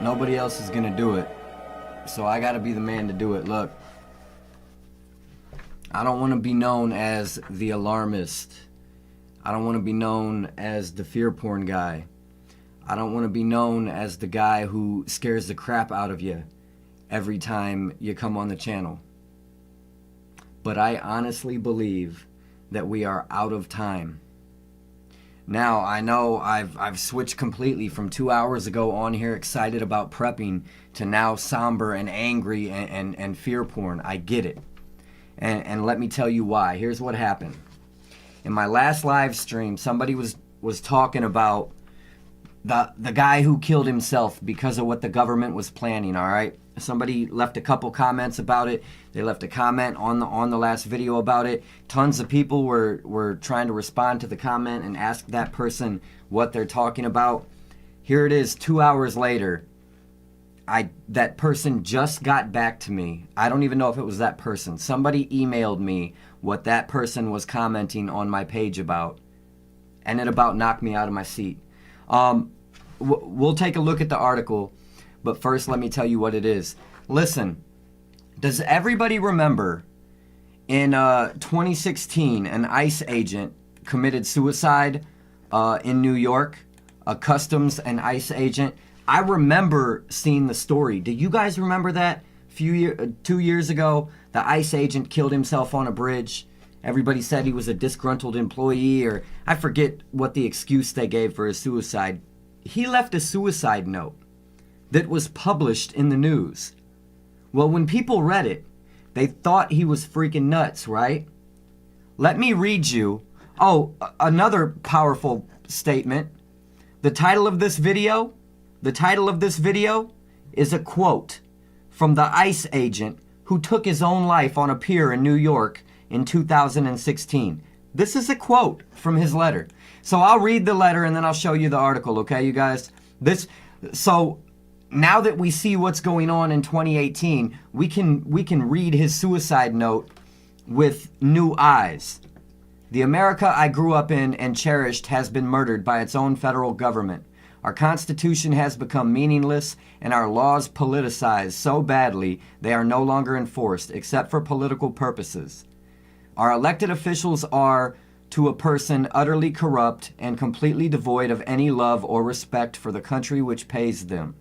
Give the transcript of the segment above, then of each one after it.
Nobody else is gonna do it. So I gotta be the man to do it. Look, I don't want to be known as the alarmist. I don't want to be known as the fear porn guy. I don't want to be known as the guy who scares the crap out of you every time you come on the channel. But I honestly believe that we are out of time. Now, I know I've switched completely from 2 hours ago on here excited about prepping to now somber and angry and fear porn. I get it. And let me tell you why. Here's what happened. In my last live stream, somebody was talking about the guy who killed himself because of what the government was planning, all right? Somebody left a couple comments about it. They left a comment on the last video about it. Tons of people were trying to respond to the comment and ask that person what they're talking about. Here it is 2 hours later. That person just got back to me. I don't even know if it was that person. Somebody emailed me what that person was commenting on my page about, and it about knocked me out of my seat. We'll take a look at the article, but first let me tell you what it is. Listen, does everybody remember in 2016 an ICE agent committed suicide in New York? A customs and ICE agent. I remember seeing the story. Do you guys remember that? 2 years ago, the ICE agent killed himself on a bridge. Everybody said he was a disgruntled employee, or I forget what the excuse they gave for his suicide. He left a suicide note that was published in the news. Well, when people read it, they thought he was freaking nuts, right? Let me read you. Oh, another powerful statement. The title of this video is a quote from the ICE agent who took his own life on a pier in New York in 2016. This is a quote from his letter. So I'll read the letter and then I'll show you the article, okay, you guys? So now that we see what's going on in 2018, we can read his suicide note with new eyes. The America I grew up in and cherished has been murdered by its own federal government. Our Constitution has become meaningless and our laws politicized so badly they are no longer enforced except for political purposes. Our elected officials are, to a person, utterly corrupt and completely devoid of any love or respect for the country which pays them.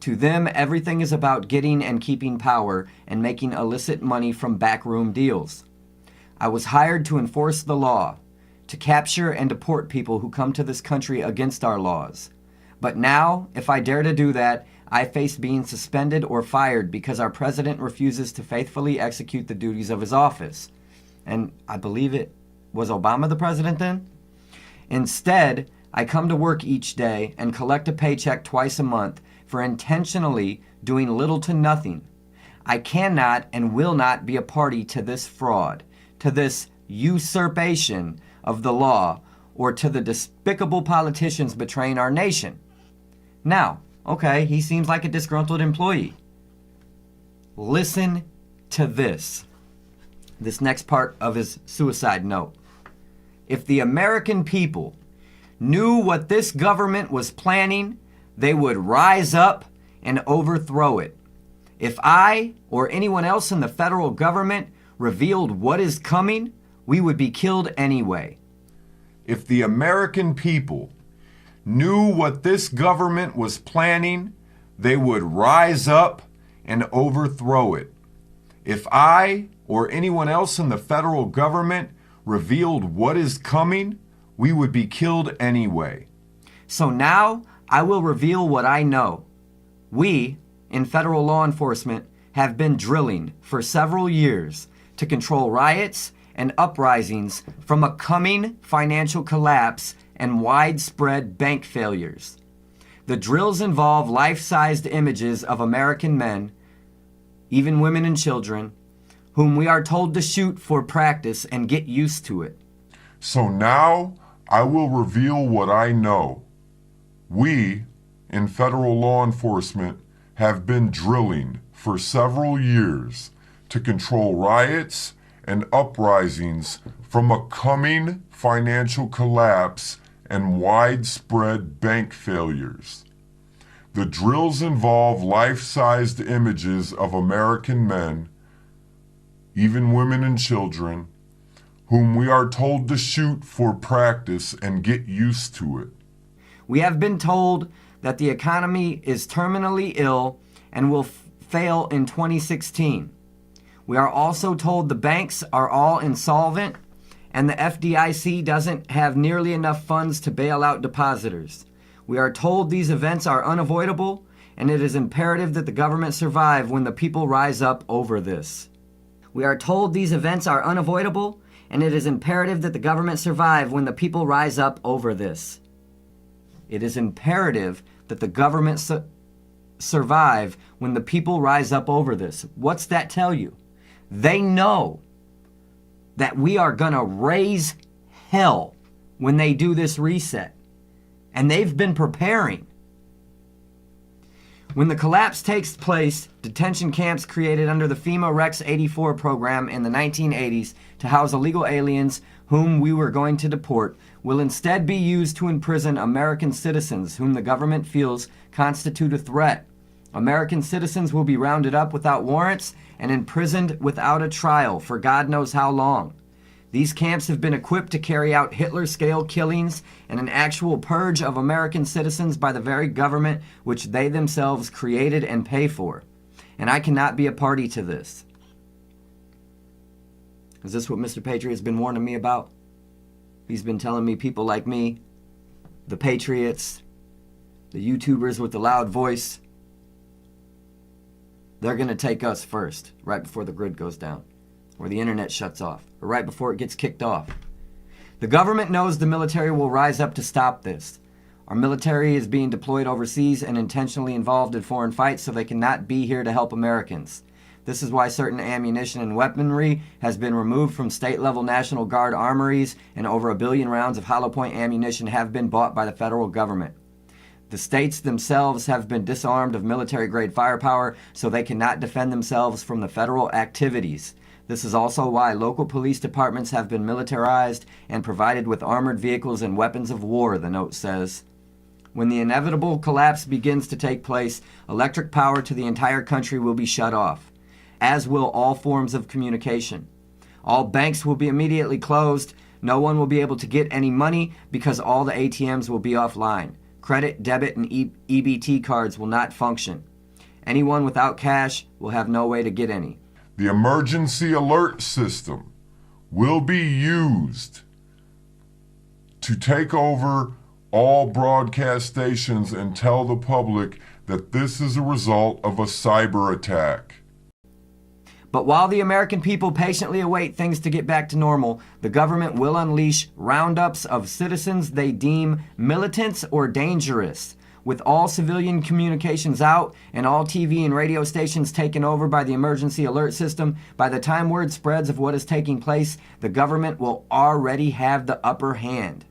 To them, everything is about getting and keeping power and making illicit money from backroom deals. I was hired to enforce the law, to capture and deport people who come to this country against our laws. But now, if I dare to do that, I face being suspended or fired because our president refuses to faithfully execute the duties of his office. And I believe it was Obama the president then? Instead, I come to work each day and collect a paycheck twice a month for intentionally doing little to nothing. I cannot and will not be a party to this fraud, to this usurpation of the law, or to the despicable politicians betraying our nation. Now, okay, he seems like a disgruntled employee. Listen to this next part of his suicide note. If the American people knew what this government was planning, they would rise up and overthrow it. If I or anyone else in the federal government revealed what is coming, we would be killed anyway. If the American people knew what this government was planning, they would rise up and overthrow it. If I or anyone else in the federal government revealed what is coming, we would be killed anyway. So now I will reveal what I know. We, in federal law enforcement, have been drilling for several years to control riots and uprisings from a coming financial collapse and widespread bank failures. The drills involve life-sized images of American men, even women and children, whom we are told to shoot for practice and get used to it. So now I will reveal what I know. We, in federal law enforcement, have been drilling for several years to control riots and uprisings from a coming financial collapse and widespread bank failures. The drills involve life-sized images of American men, even women and children, whom we are told to shoot for practice and get used to it. We have been told that the economy is terminally ill and will fail in 2016. We are also told the banks are all insolvent and the FDIC doesn't have nearly enough funds to bail out depositors. We are told these events are unavoidable and it is imperative that the government survive when the people rise up over this. We are told these events are unavoidable and it is imperative that the government survive when the people rise up over this. It is imperative that the government survive when the people rise up over this. What's that tell you? They know that we are going to raise hell when they do this reset. And they've been preparing. When the collapse takes place, detention camps created under the FEMA Rex 84 program in the 1980s to house illegal aliens whom we were going to deport will instead be used to imprison American citizens whom the government feels constitute a threat. American citizens will be rounded up without warrants and imprisoned without a trial for God knows how long. These camps have been equipped to carry out Hitler-scale killings and an actual purge of American citizens by the very government which they themselves created and pay for. And I cannot be a party to this. Is this what Mr. Patriot's been warning me about? He's been telling me people like me, the Patriots, the YouTubers with the loud voice, they're going to take us first, right before the grid goes down, or the internet shuts off, or right before it gets kicked off. The government knows the military will rise up to stop this. Our military is being deployed overseas and intentionally involved in foreign fights so they cannot be here to help Americans. This is why certain ammunition and weaponry has been removed from state-level National Guard armories and over 1 billion rounds of hollow point ammunition have been bought by the federal government. The states themselves have been disarmed of military-grade firepower so they cannot defend themselves from the federal activities. This is also why local police departments have been militarized and provided with armored vehicles and weapons of war, the note says. When the inevitable collapse begins to take place, electric power to the entire country will be shut off, as will all forms of communication. All banks will be immediately closed. No one will be able to get any money because all the ATMs will be offline. Credit, debit, and EBT cards will not function. Anyone without cash will have no way to get any. The emergency alert system will be used to take over all broadcast stations and tell the public that this is a result of a cyber attack. But while the American people patiently await things to get back to normal, the government will unleash roundups of citizens they deem militants or dangerous. With all civilian communications out and all TV and radio stations taken over by the emergency alert system, by the time word spreads of what is taking place, the government will already have the upper hand.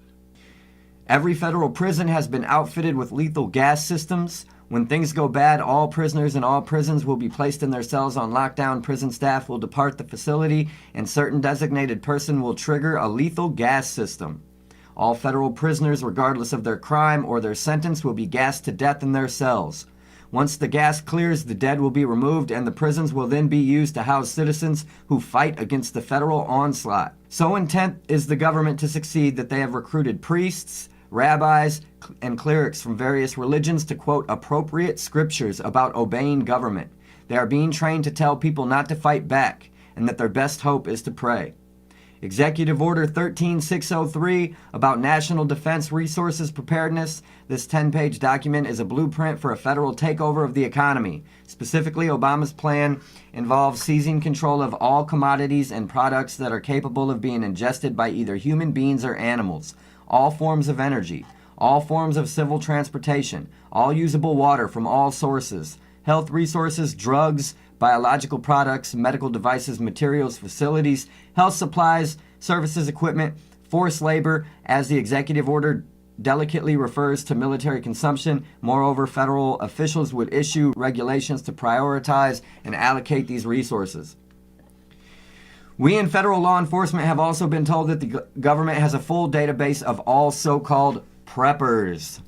Every federal prison has been outfitted with lethal gas systems. When things go bad, all prisoners in all prisons will be placed in their cells on lockdown. Prison staff will depart the facility, and certain designated person will trigger a lethal gas system. All federal prisoners, regardless of their crime or their sentence, will be gassed to death in their cells. Once the gas clears, the dead will be removed, and the prisons will then be used to house citizens who fight against the federal onslaught. So intent is the government to succeed that they have recruited priests, rabbis, and clerics from various religions to quote appropriate scriptures about obeying government. They are being trained to tell people not to fight back and that their best hope is to pray. Executive Order 13603 about National Defense Resources Preparedness. This 10-page document is a blueprint for a federal takeover of the economy. Specifically, Obama's plan involves seizing control of all commodities and products that are capable of being ingested by either human beings or animals, all forms of energy, all forms of civil transportation, all usable water from all sources, health resources, drugs, biological products, medical devices, materials, facilities, health supplies, services, equipment, forced labor, as the executive order delicately refers to military consumption. Moreover, federal officials would issue regulations to prioritize and allocate these resources. We in federal law enforcement have also been told that the government has a full database of all so-called preppers.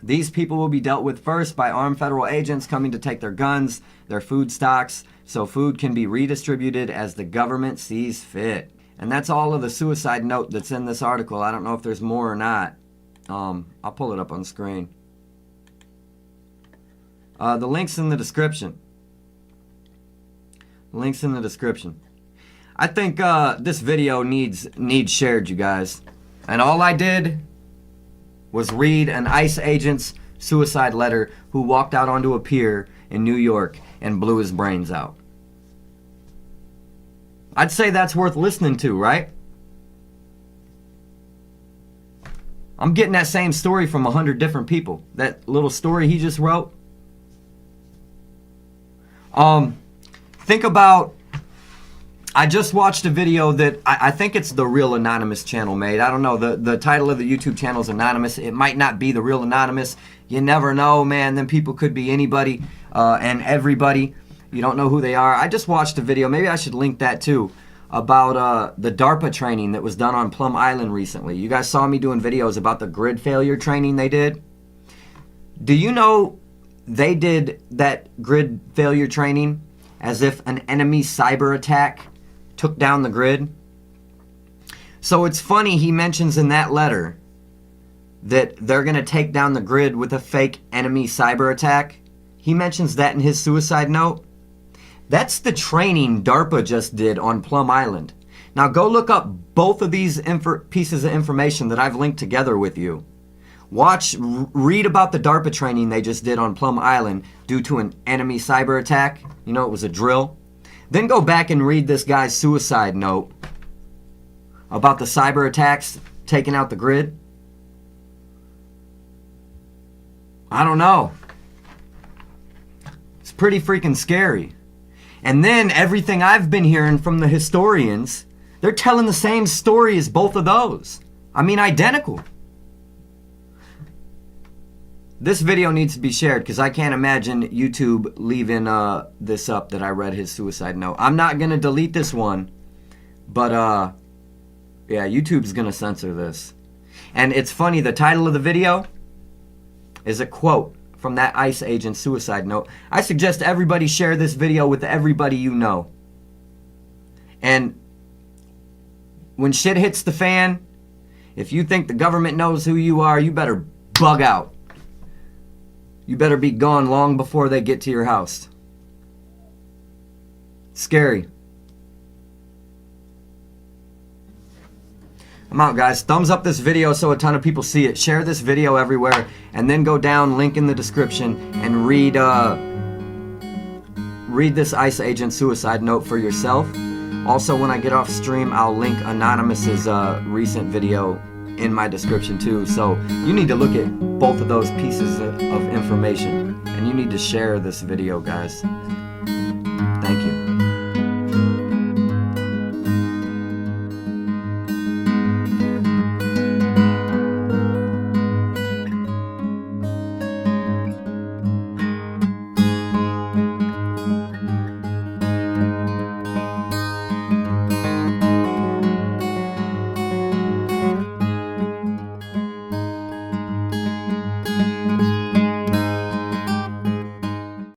These people will be dealt with first by armed federal agents coming to take their guns, their food stocks, so food can be redistributed as the government sees fit. And that's all of the suicide note that's in this article. I don't know if there's more or not. I'll pull it up on screen. The link's in the description. Links in the description. I think this video needs shared, you guys. And all I did was read an ICE agent's suicide letter who walked out onto a pier in New York and blew his brains out. I'd say that's worth listening to, right? I'm getting that same story from 100 different people. That little story he just wrote. Think about, I just watched a video that I think it's the Real Anonymous channel made. I don't know, the title of the YouTube channel is Anonymous. It might not be the Real Anonymous. You never know, man. Then people could be anybody and everybody. You don't know who they are. I just watched a video, maybe I should link that too, about the DARPA training that was done on Plum Island recently. You guys saw me doing videos about the grid failure training they did. Do you know they did that grid failure training as if an enemy cyber attack took down the grid? So it's funny he mentions in that letter that they're going to take down the grid with a fake enemy cyber attack. He mentions that in his suicide note. That's the training DARPA just did on Plum Island. Now go look up both of these pieces of information that I've linked together with you. Read about the DARPA training they just did on Plum Island due to an enemy cyber attack. You know, it was a drill. Then go back and read this guy's suicide note about the cyber attacks taking out the grid. I don't know. It's pretty freaking scary. And then everything I've been hearing from the historians, they're telling the same story as both of those. I mean, identical. This video needs to be shared because I can't imagine YouTube leaving this up that I read his suicide note. I'm not going to delete this one, but yeah, YouTube's going to censor this. And it's funny, the title of the video is a quote from that ICE agent suicide note. I suggest everybody share this video with everybody you know. And when shit hits the fan, if you think the government knows who you are, you better bug out. You better be gone long before they get to your house. Scary. I'm out, guys. Thumbs up this video so a ton of people see it. Share this video everywhere. And then go down, link in the description, and read this ICE agent suicide note for yourself. Also, when I get off stream, I'll link Anonymous's recent video in my description too. So you need to look at both of those pieces of information. And you need to share this video, guys. Thank you.